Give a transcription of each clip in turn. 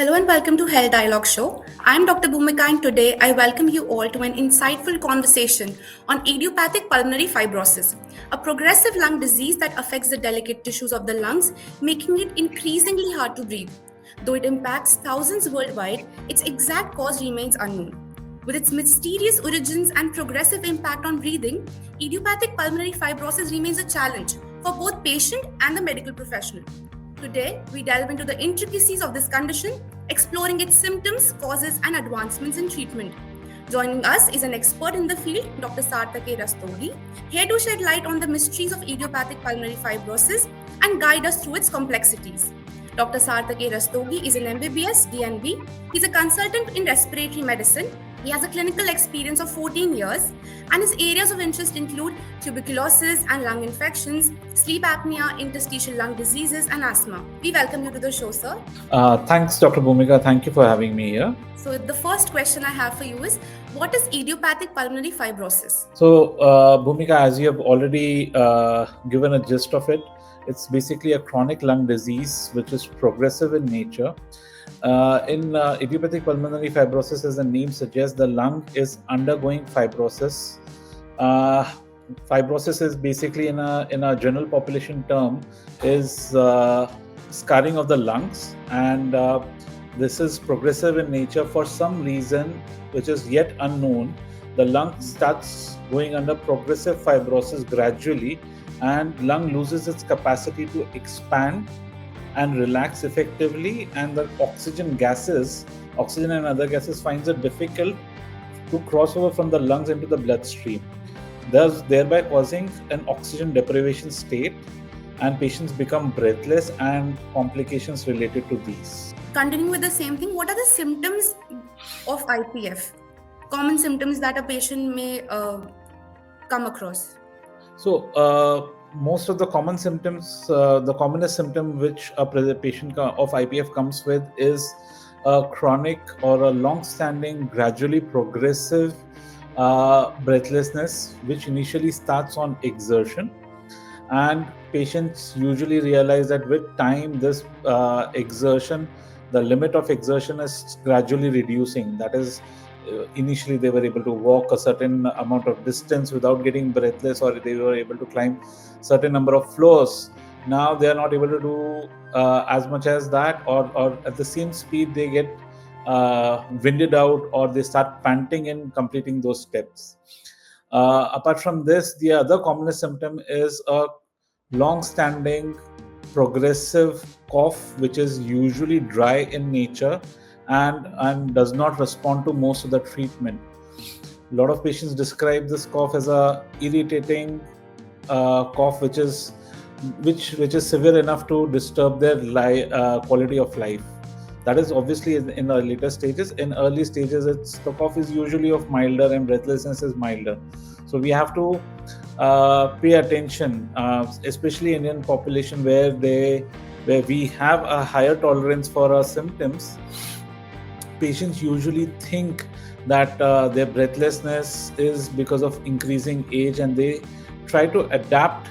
Hello and welcome to Health Dialogue Show. I'm Dr. Bhumika and today I welcome you all to an insightful conversation on idiopathic pulmonary fibrosis, a progressive lung disease that affects the delicate tissues of the lungs, making it increasingly hard to breathe. Though it impacts thousands worldwide, its exact cause remains unknown. With its mysterious origins and progressive impact on breathing, idiopathic pulmonary fibrosis remains a challenge for both patient and the medical professional. Today, we delve into the intricacies of this condition, exploring its symptoms, causes, and advancements in treatment. Joining us is an expert in the field, Dr. Sarthak A Rastogi, here to shed light on the mysteries of idiopathic pulmonary fibrosis and guide us through its complexities. Dr. Sarthak A Rastogi is an MBBS DNB. He's a consultant in respiratory medicine. He has a clinical experience of 14 years, and his areas of interest include tuberculosis and lung infections, sleep apnea, interstitial lung diseases, and asthma. We welcome you to the show, sir. Thanks, Dr. Bhumika. Thank you for having me here. So the first question I have for you is, what is idiopathic pulmonary fibrosis? So, Bhumika, as you have already given a gist of it, it's basically a chronic lung disease which is progressive in nature. In idiopathic pulmonary fibrosis, as the name suggests, the lung is undergoing fibrosis. Fibrosis is basically, in a general population term, is scarring of the lungs, and this is progressive in nature. For some reason which is yet unknown, the lung starts going under progressive fibrosis gradually, and lung loses its capacity to expand and relax effectively, and the oxygen and other gases finds it difficult to cross over from the lungs into the bloodstream, thus thereby causing an oxygen deprivation state, and patients become breathless and complications related to these. Continuing with the same thing, what are the symptoms of IPF? Common symptoms that a patient may come across? So, most of the common symptoms, the commonest symptom which a patient of IPF comes with is a chronic or a long-standing, gradually progressive breathlessness, which initially starts on exertion. And patients usually realize that with time, this exertion, the limit of exertion is gradually reducing. That is, initially they were able to walk a certain amount of distance without getting breathless, or they were able to climb certain number of floors. Now they are not able to do as much as that, or at the same speed they get winded out, or they start panting in completing those steps. Apart from this, the other commonest symptom is a long-standing progressive cough, which is usually dry in nature and does not respond to most of the treatment. A lot of patients describe this cough as a irritating cough, which is severe enough to disturb their quality of life. That is obviously in the later stages. In early stages, the cough is usually of milder and breathlessness is milder. So we have to pay attention, especially in Indian population where we have a higher tolerance for our symptoms. Patients usually think that their breathlessness is because of increasing age, and they try to adapt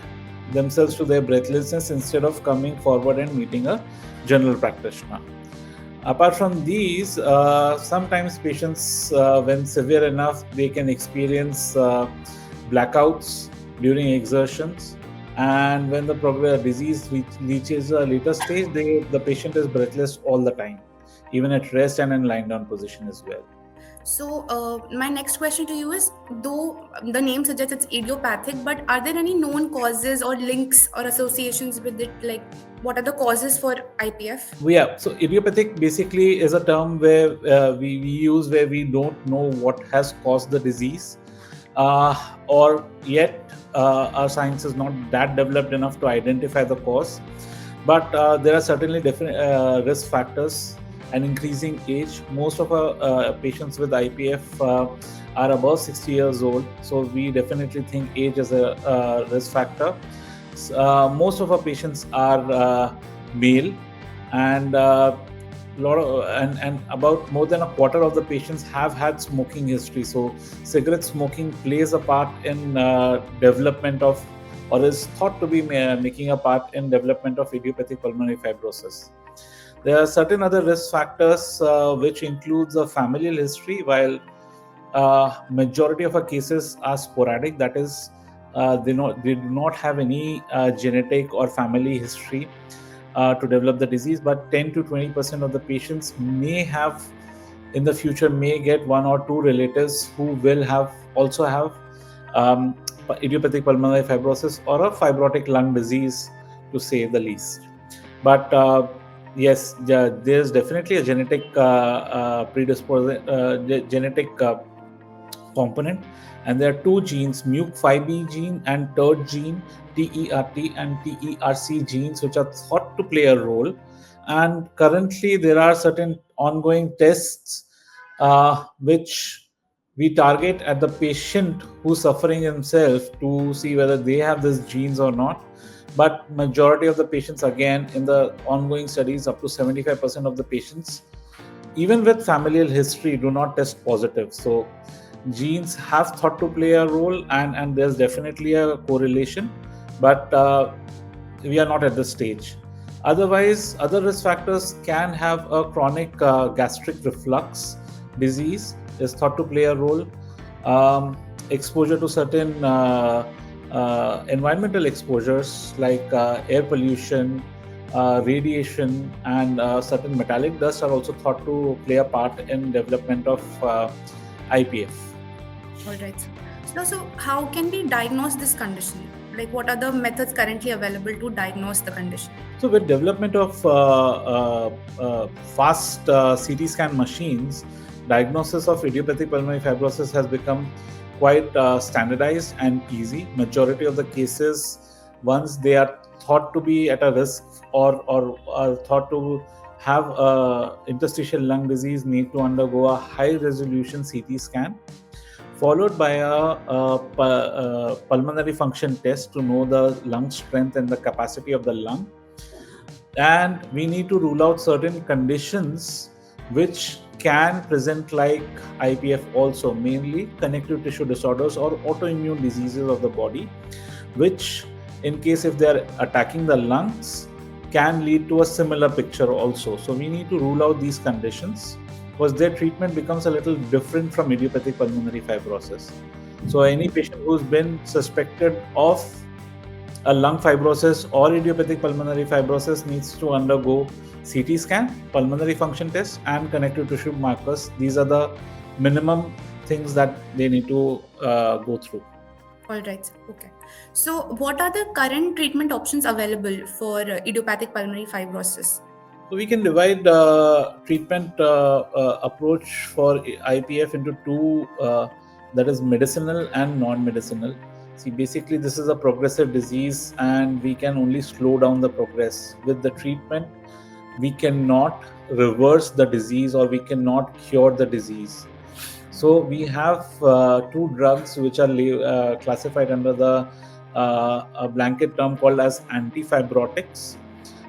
themselves to their breathlessness instead of coming forward and meeting a general practitioner. Apart from these, sometimes patients, when severe enough, they can experience blackouts during exertions, and when the disease reaches a later stage, the patient is breathless all the time, even at rest and in lying down position as well. So my next question to you is, though the name suggests it's idiopathic, but are there any known causes or links or associations with it? Like, what are the causes for IPF? Yeah, so idiopathic basically is a term where we use where we don't know what has caused the disease, or yet our science is not that developed enough to identify the cause. But there are certainly different risk factors. And increasing age. Most of our patients with IPF are above 60 years old, so we definitely think age is a risk factor. Most of our patients are male, and about more than a quarter of the patients have had smoking history. So cigarette smoking plays a part in development of, or is thought to be making a part in development of idiopathic pulmonary fibrosis. There are certain other risk factors which includes a familial history. While majority of our cases are sporadic, that is, they do not have any genetic or family history to develop the disease, but 10 to 20% of the patients may have in the future may get one or two relatives who will have also have um, idiopathic pulmonary fibrosis or a fibrotic lung disease, to say the least. But yes, there's definitely a genetic predisposition, genetic component, and there are two genes, MUC5B gene and TERT gene, TERT and TERC genes, which are thought to play a role. And currently, there are certain ongoing tests which we target at the patient who's suffering himself to see whether they have these genes or not. But majority of the patients, again, in the ongoing studies, up to 75% of the patients, even with familial history, do not test positive. So genes have thought to play a role, and there's definitely a correlation, but we are not at this stage. Otherwise, other risk factors can have a chronic gastric reflux disease is thought to play a role. Exposure to certain environmental exposures like air pollution, radiation, and certain metallic dust are also thought to play a part in development of IPF. All right. So how can we diagnose this condition? Like, what are the methods currently available to diagnose the condition? So, with development of fast CT scan machines, diagnosis of idiopathic pulmonary fibrosis has become quite standardized and easy. Majority of the cases, once they are thought to be at a risk or are thought to have interstitial lung disease, need to undergo a high resolution CT scan, followed by a pulmonary function test to know the lung strength and the capacity of the lung. And we need to rule out certain conditions which can present like IPF also, mainly connective tissue disorders or autoimmune diseases of the body, which, in case if they are attacking the lungs, can lead to a similar picture also. So we need to rule out these conditions, because their treatment becomes a little different from idiopathic pulmonary fibrosis. So any patient who's been suspected of a lung fibrosis or idiopathic pulmonary fibrosis needs to undergo CT scan, pulmonary function test, and connective tissue markers. These are the minimum things that they need to go through. All right. Okay. So, what are the current treatment options available for idiopathic pulmonary fibrosis? So we can divide treatment approach for IPF into two, that is medicinal and non-medicinal. See, basically this is a progressive disease and we can only slow down the progress. With the treatment, we cannot reverse the disease or we cannot cure the disease. So we have two drugs which are classified under the a blanket term called as antifibrotics,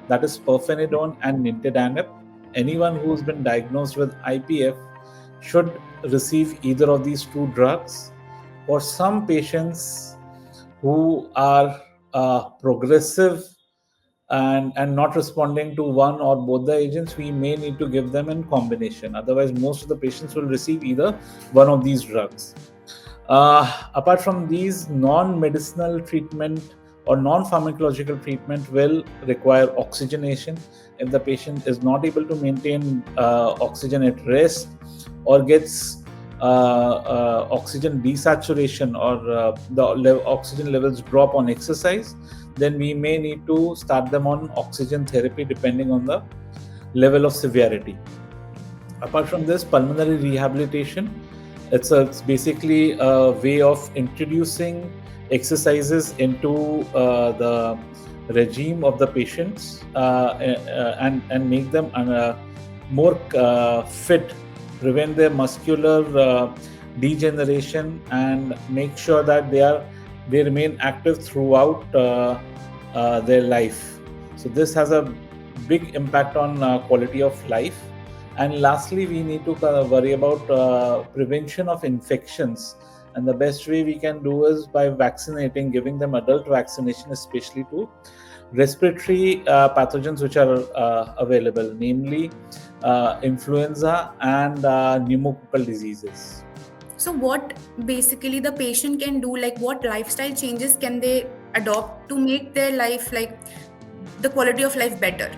that is pirfenidone and nintedanib. Anyone who's been diagnosed with IPF should receive either of these two drugs. For some patients who are progressive and not responding to one or both the agents, we may need to give them in combination. Otherwise, most of the patients will receive either one of these drugs. Apart from these, non-medicinal treatment or non-pharmacological treatment will require oxygenation. If the patient is not able to maintain oxygen at rest or gets oxygen desaturation or the oxygen levels drop on exercise, then we may need to start them on oxygen therapy depending on the level of severity. Apart from this, pulmonary rehabilitation, it's basically a way of introducing exercises into the regime of the patients and make them more fit, prevent their muscular degeneration, and make sure that they remain active throughout their life. So this has a big impact on quality of life. And lastly, we need to worry about prevention of infections. And the best way we can do is by vaccinating, giving them adult vaccination, especially to respiratory pathogens which are available, namely influenza and pneumococcal diseases. So what basically the patient can do, like what lifestyle changes can they adopt to make their life, like the quality of life, better?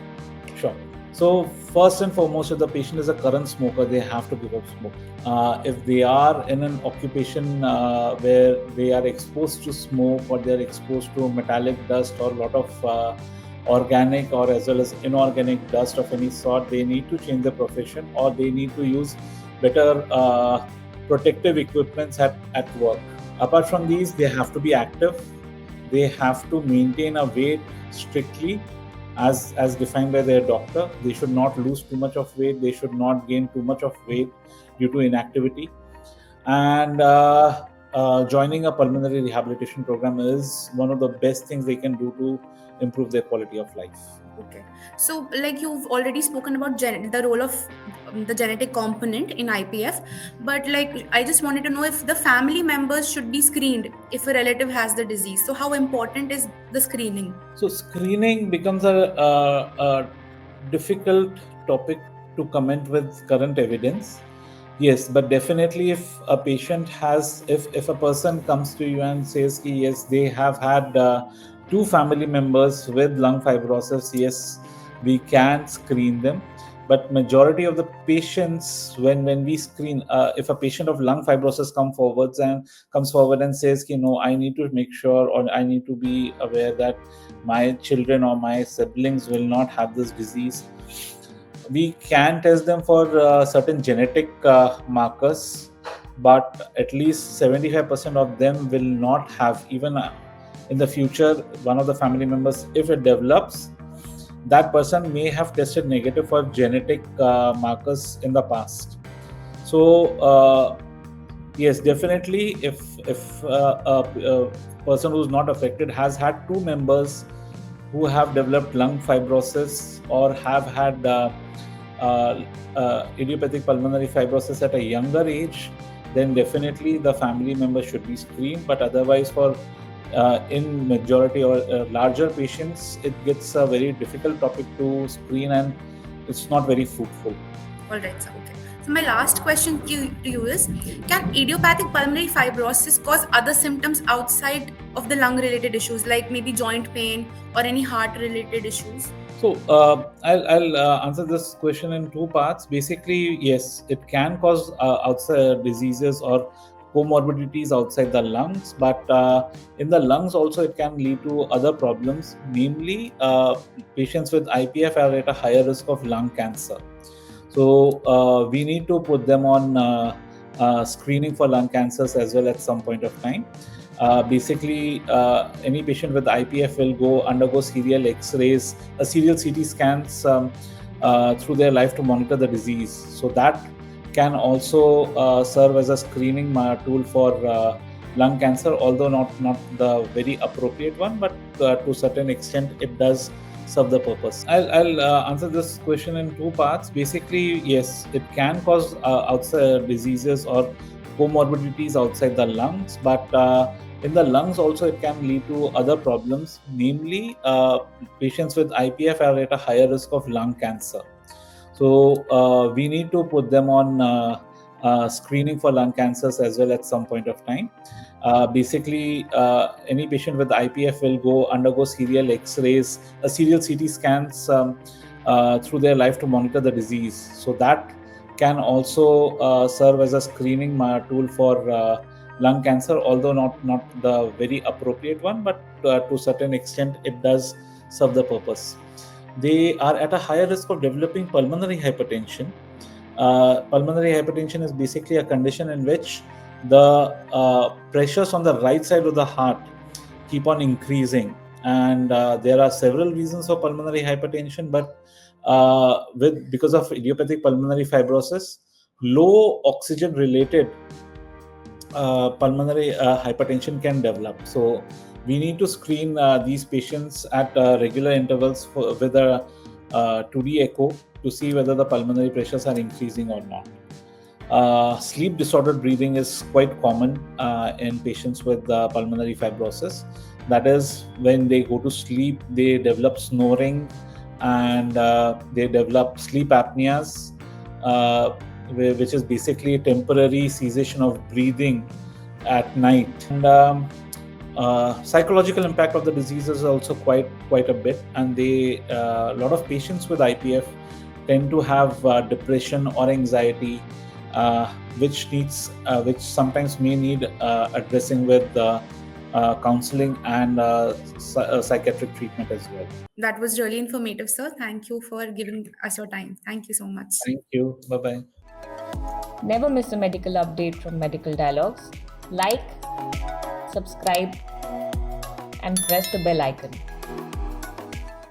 Sure. So first and foremost, if the patient is a current smoker, they have to give up smoking. If they are in an occupation where they are exposed to smoke or they are exposed to metallic dust or a lot of organic or as well as inorganic dust of any sort, they need to change the profession or they need to use better protective equipments at work. Apart from these, they have to be active. They have to maintain a weight strictly as defined by their doctor. They should not lose too much of weight. They should not gain too much of weight due to inactivity. And joining a pulmonary rehabilitation program is one of the best things they can do to improve their quality of life. Okay. So, like you've already spoken about the role of the genetic component in IPF, but like I just wanted to know if the family members should be screened if a relative has the disease. So, how important is the screening? So, screening becomes a difficult topic to comment with current evidence. Yes, but definitely if a patient has, if a person comes to you and says, yes, they have had two family members with lung fibrosis, yes, we can screen them. But majority of the patients, when we screen, if a patient of lung fibrosis comes forward and says, I need to make sure or I need to be aware that my children or my siblings will not have this disease, we can test them for certain genetic markers, but at least 75% of them will not have. Even in the future, one of the family members, if it develops, that person may have tested negative for genetic markers in the past. So yes, definitely, if a person who's not affected has had two members who have developed lung fibrosis or have had idiopathic pulmonary fibrosis at a younger age, then definitely the family member should be screened. But otherwise, for in majority or larger patients, it gets a very difficult topic to screen and it's not very fruitful. All right, sir. Okay. So my last question to you is, can idiopathic pulmonary fibrosis cause other symptoms outside of the lung-related issues, like maybe joint pain or any heart-related issues? So I'll answer this question in two parts. Basically, yes, it can cause outside diseases or comorbidities outside the lungs, but in the lungs also it can lead to other problems. Namely, patients with IPF are at a higher risk of lung cancer. So we need to put them on screening for lung cancers as well at some point of time. Basically, any patient with IPF will undergo serial X-rays, serial CT scans through their life to monitor the disease. So that can also serve as a screening tool for lung cancer, although not the very appropriate one, but to a certain extent it does serve the purpose. I'll answer this question in two parts. Basically, yes, it can cause outside diseases or comorbidities outside the lungs, but in the lungs also it can lead to other problems. Namely, patients with IPF are at a higher risk of lung cancer. So we need to put them on screening for lung cancers as well at some point of time. Basically, any patient with IPF will undergo serial X-rays, serial CT scans through their life to monitor the disease. So that can also serve as a screening tool for lung cancer, although not the very appropriate one, but to a certain extent it does serve the purpose. They are at a higher risk of developing pulmonary hypertension. Pulmonary hypertension is basically a condition in which the pressures on the right side of the heart keep on increasing, and there are several reasons for pulmonary hypertension, but because of idiopathic pulmonary fibrosis, low oxygen related pulmonary hypertension can develop. So we need to screen these patients at regular intervals with a 2D echo to see whether the pulmonary pressures are increasing or not. Sleep disordered breathing is quite common in patients with pulmonary fibrosis. That is, when they go to sleep, they develop snoring, and they develop sleep apneas, which is basically a temporary cessation of breathing at night. And psychological impact of the disease is also quite a bit, and a lot of patients with IPF tend to have depression or anxiety, which sometimes may need addressing with counseling and psychiatric treatment as well. That was really informative, sir. Thank you for giving us your time. Thank you so much. Thank you. Bye bye. Never miss a medical update from Medical Dialogues. Like, subscribe, and press the bell icon.